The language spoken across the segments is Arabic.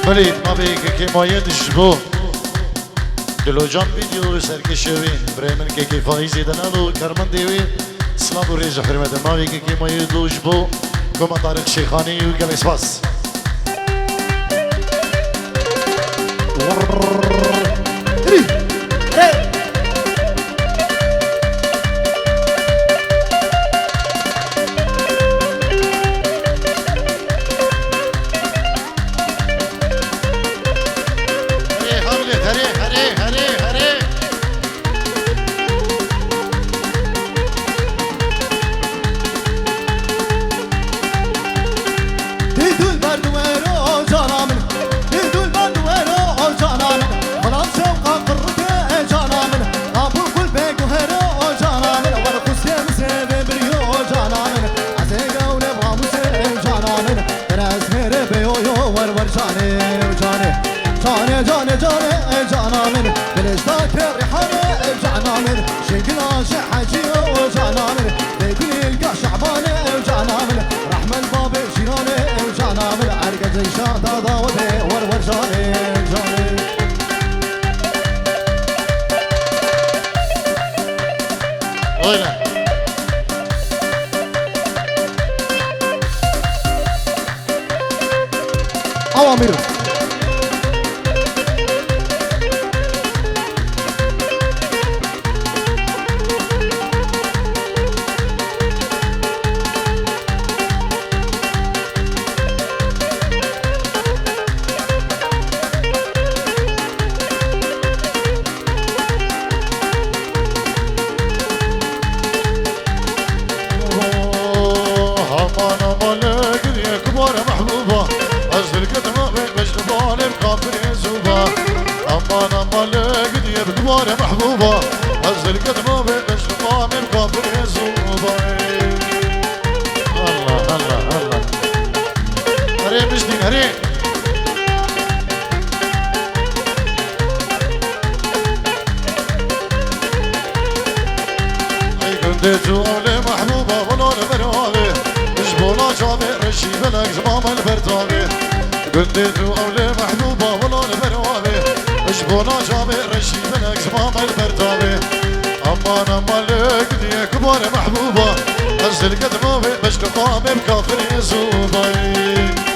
بلید ما بیگه که مایه دشبو دلو جان ویدیو سرکشوی برایمن که که فایزی دنالو کرمن دیوی سلام و ریز حرمت ما بیگه که مایه دشبو گم طارق شیخانی و گل اسپاس أوامر محبوبة أزل قدمه بالمشرقة من كفر يزوبة الله الله الله هري مجدي هري أي كنت أولي محبوبة ولون برهابي جبولا شابي رشي بلك زمام البرتابي كنت أولي محبوبة ولون برهابي جبولا شابي رشي بلك زمام البرتابي أمان أمان لك دي كبار محبوبة أزل قدمه بشرقة بكافر يزوبي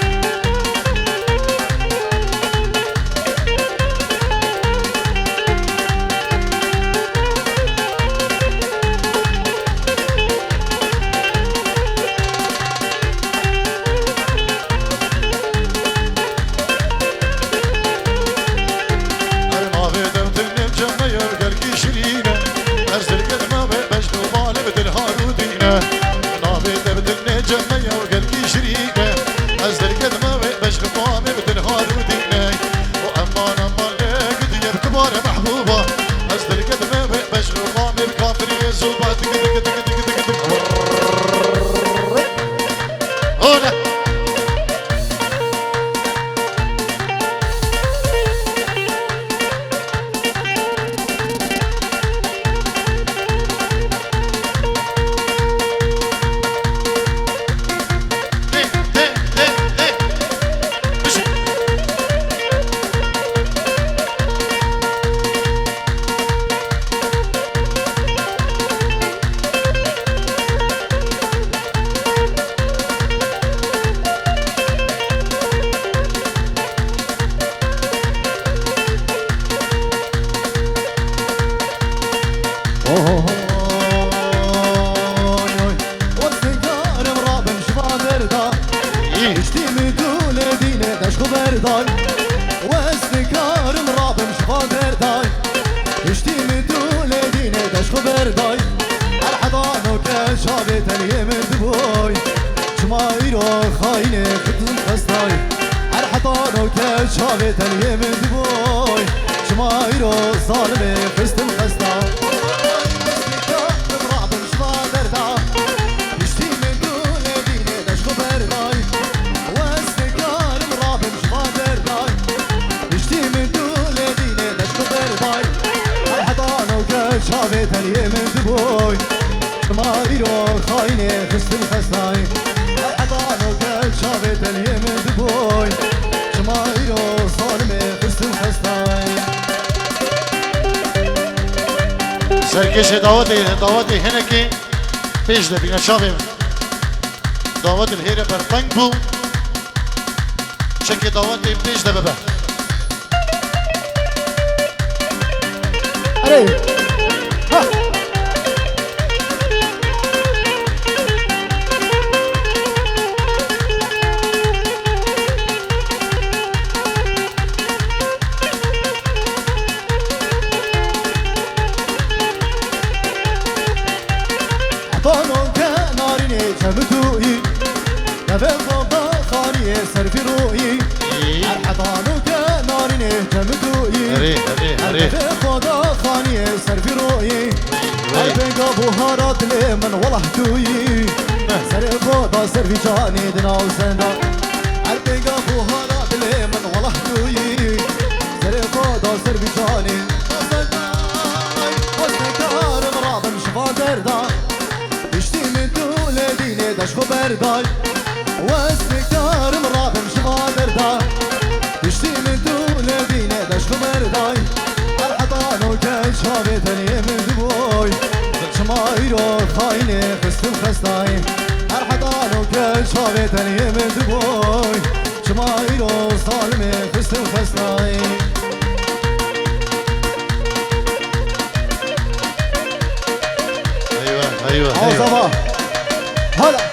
شابت اليمد بوي شمايرو ظالمي خستم خستاي سرکش دعوتی هنکی پیش ده بینه شابه دعوت الهیره برطنگ بو شکی دعوتی پیش ده ببه علي ها حطانو كناريني جمدوي نبي فوضى خاني سرفي روي حطانو كناريني جمدوي هري فوضى خاني سرفي روي قلبي بهارات لمن والله دوي سر فوضى سرفي جاني دنا وزندا قلبي بهارات لمن والله دوي سر فوضى سرفي جاني وزنكار مرابن شفا دردا داش خبر دای واستكتار مرابم شغادر دا يشتي من دول دينه داش خبر دای الحطانو كان شابتني من دبوي شمايرو خاينه خستم خستاي الحطانو كان شابتني من دبوي شمايرو ظالمي خستم خستاي ايوه هلا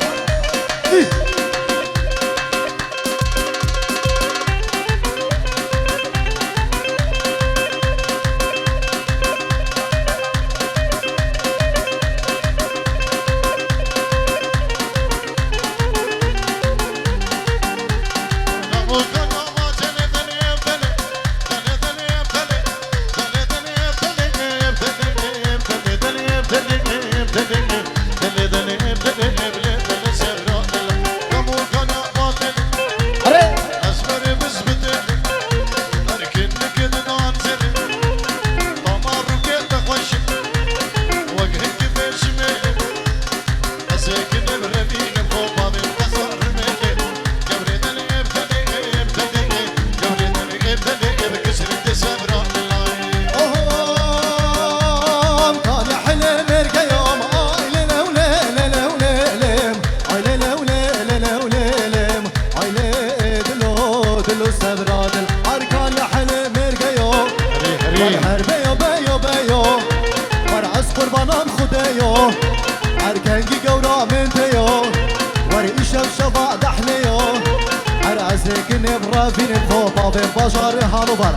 أركانجي قورا من تيو وري إشاف شفا دحنيو أرعزك نبرا فين الخوطة بين بشر هالوبر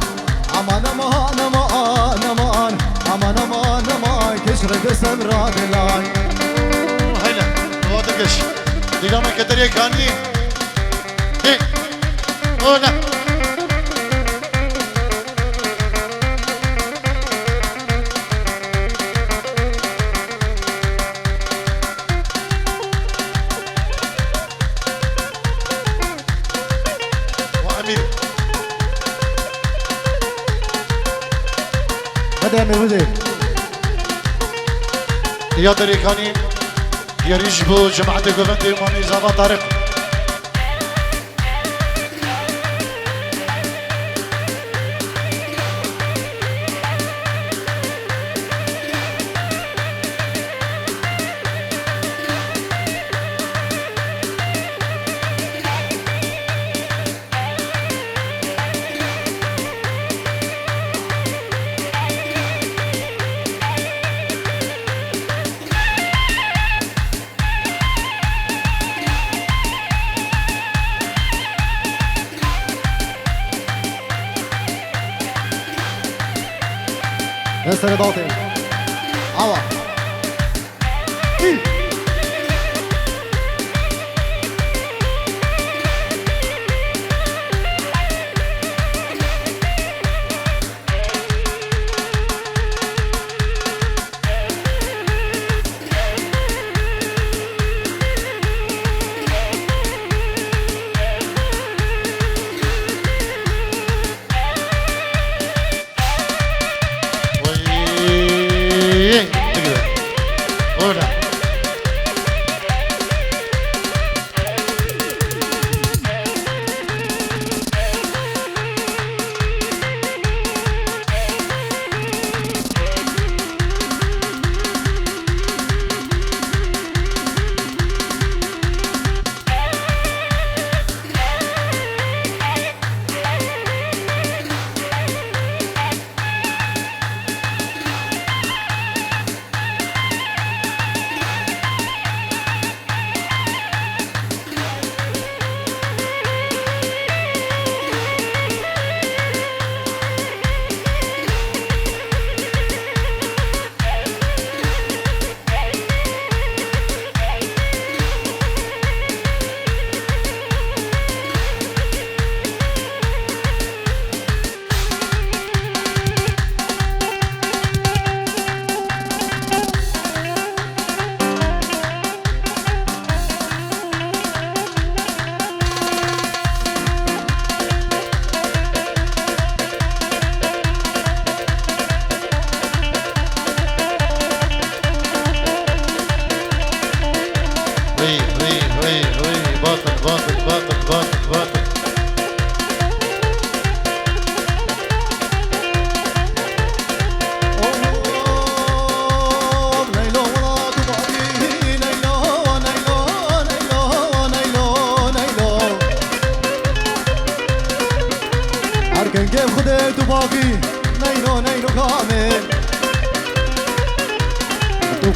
أمان أمان أمان أمان أمان أمان أمان كشر قسم راد اللاي هيلا وادقش ديقام كدريا كاني هي هنا يا دريكاني يا ريجبو جماعة قوفندي ماني زابا طارق ياسر ضاطي عوا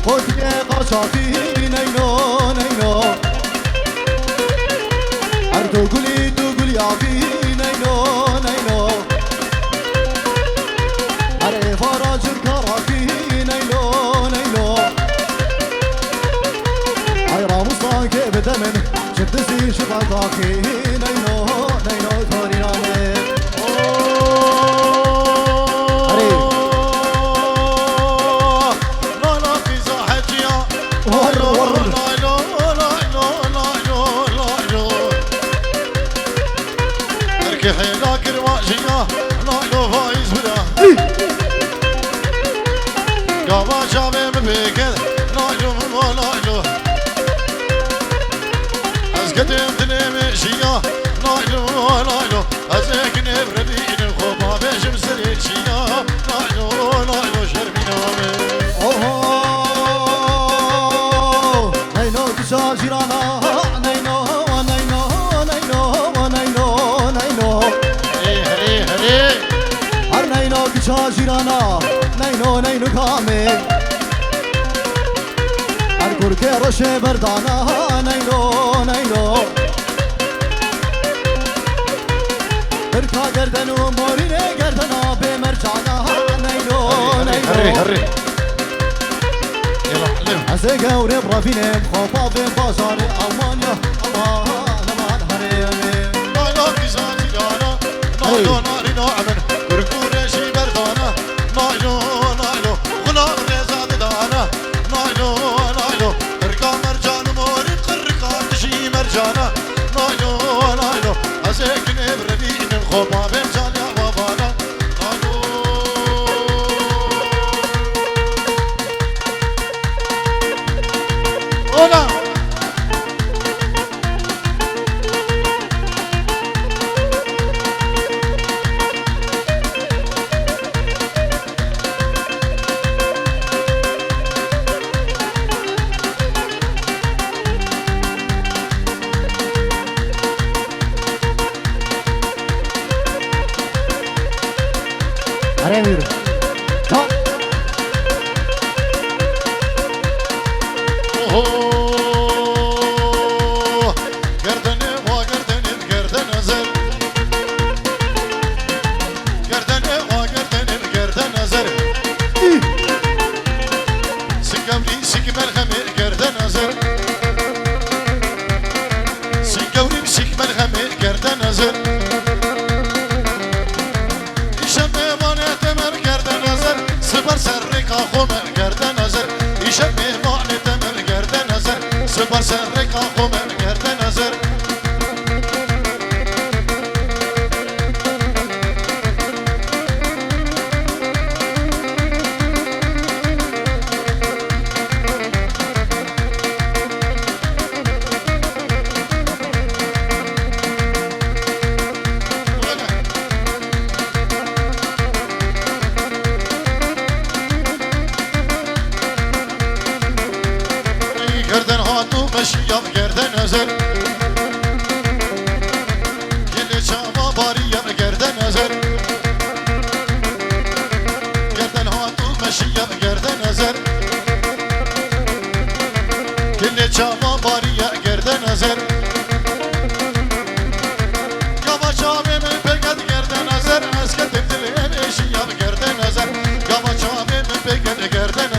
قلت يا قشافي نينو نينو أردو قولي يا بي نينو نينو أري فرج الكرافي نينو نينو عيرا مصاك بدمن شفت زي شفاكاكي نينو نينو توري راني حيلا كرواجيا نايلو فايز بلا قابا شامي مبيكد نايلو نايلو أزقدم تنمي شيا نايلو نايلو أزيك نبردين الخوبا بيجم سريت شيا نايلو نايلو شرمينا نايلو تشاجرانا نايلو نايلو نايلو نايلو نايلو هر نايلو تشاجرانا نايلو نايلو كامل هر كركي رشي بردانا نايلو نايلو بركا گردن و مورینه گردنا به مرجانا نايلو نايلو هري يلا حلو از گوره برافینم خوابا به بازار آلمانیا الله نمان هرمی نايلو كزاجرانا نايلو نارينو عمن كركورة شي بردانا نايلو نايلو غلام رزاد دانا نايلو نايلو تركا مرجان موري قرقا تشي مرجانا نايلو نايلو أزيك نبردين الخوبا بمجان يا بابانا نايلو هنا هرمی تا سپر سر کاخو من گرد نظر گردن هاتو مشیام گردن نظر گل چاما باریم گردن نظر گردن هاتو مشیام گردن نظر گل چاما باریم گردن نظر یواش آبیم بگد گردن نظر از کتم دلیم اشیام گردن نظر یواش آبیم بگد گردن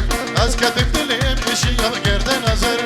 از کتم دلیم اشیام گردن نظر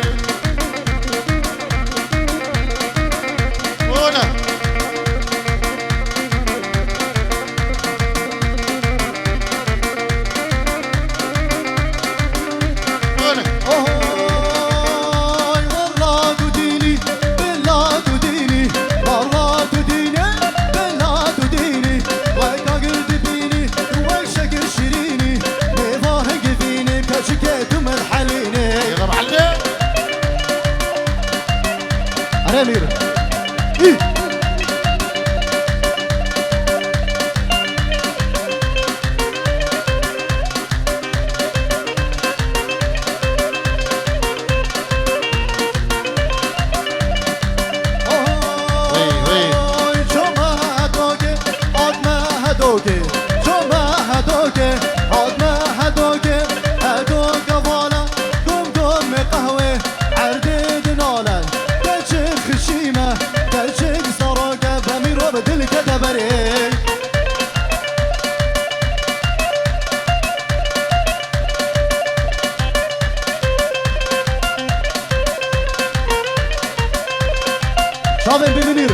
صابر بمنير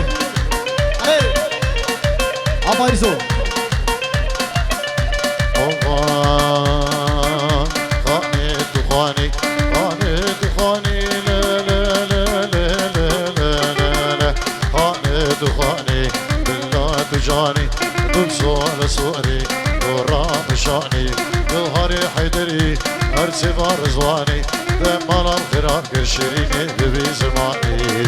علي عبايزو خاني دخاني خاني دخاني لا لا لا لا لا لا لا خاني دخاني بالله تجاني ببصور صوري ورام شاني جوهري حيدري ارسي رزواني دمال الخيرات كرشريني ببي زماني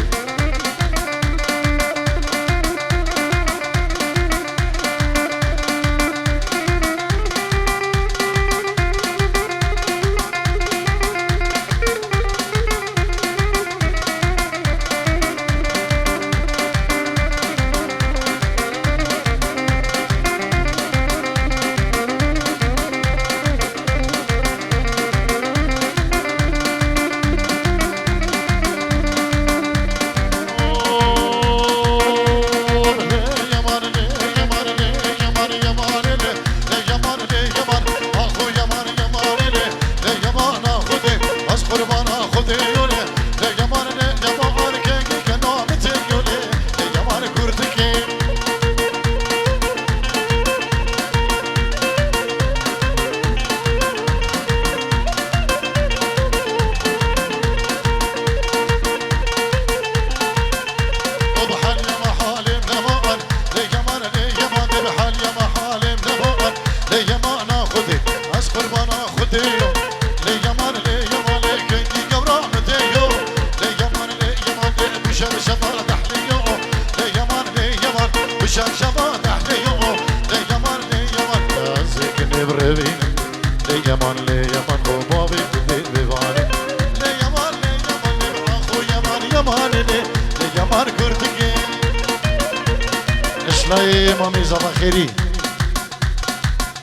مامي زبا خيري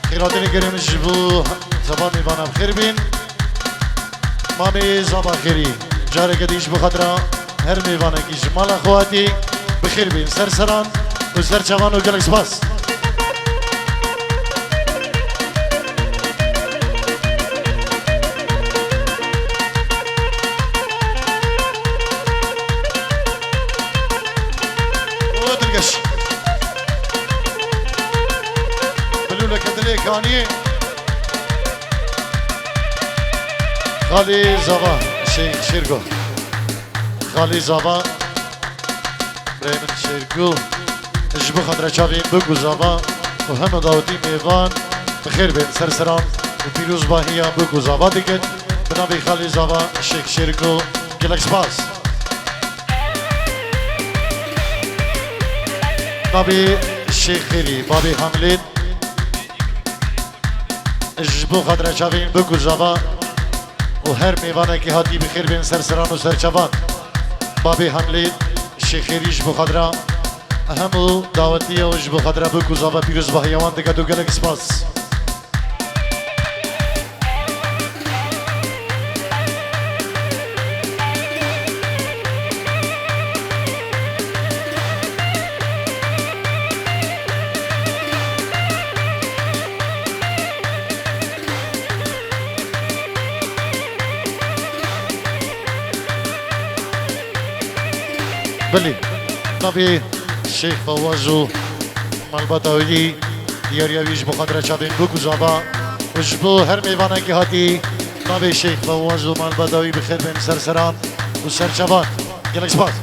خيراتني كريم جبو زبا ميوانا بخير بين مامي زبا خيري جاري قديش بخطرة هر ميوانا كي جمال اخواتي بخير بين سرسران وسر جوان وقلق سباس ودرقش كاني خالي زبا شيرغو خالي زبا بريمن شيرغو جبو خضرة شافين بوكو زبا وهم داوتي ميوان بخير بين سرسران وبيروز باهية بوكو زبا ديكت بنابي خالي زبا شيخ شيرغو جلك سباس نابي الشيخ خيري بابي حملين جبو خضرة شافين بكو زبا وهر ميوانا كي هاتي بخير بين سرسران وسر شبان بابي حملين الشيخ خيري جبو خضرة اهمو دعوتية وجبو خضرة بكو زبا بيروز باهيوان دكتو قلق سباس بلي نبي الشيخ فوازو مالبطاوي دياريويش بخاطر شابين بوكو زابا وجبو هر ميوانا كي هاتي نبي الشيخ فوازو مالبطاوي بخير بين سرسران وسر شبان قلق سباس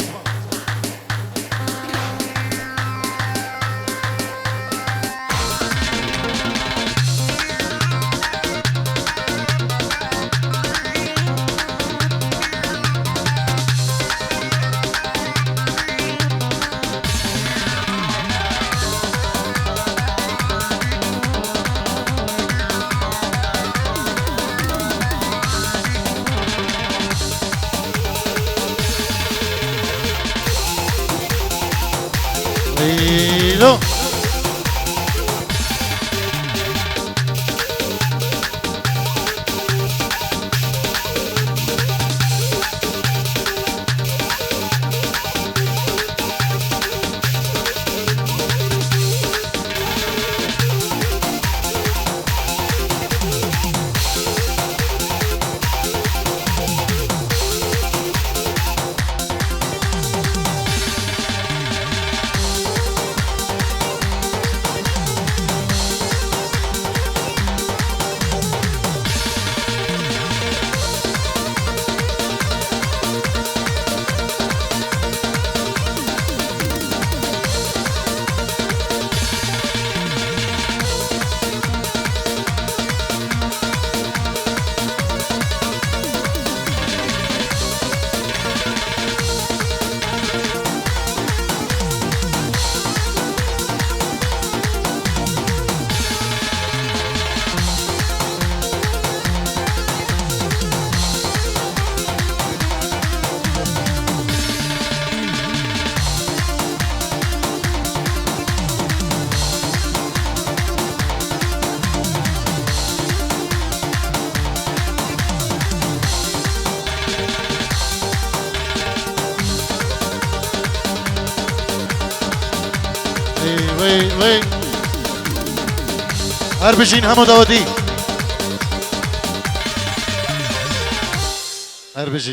Lilo. وي هر بجين همو داودي هر بجين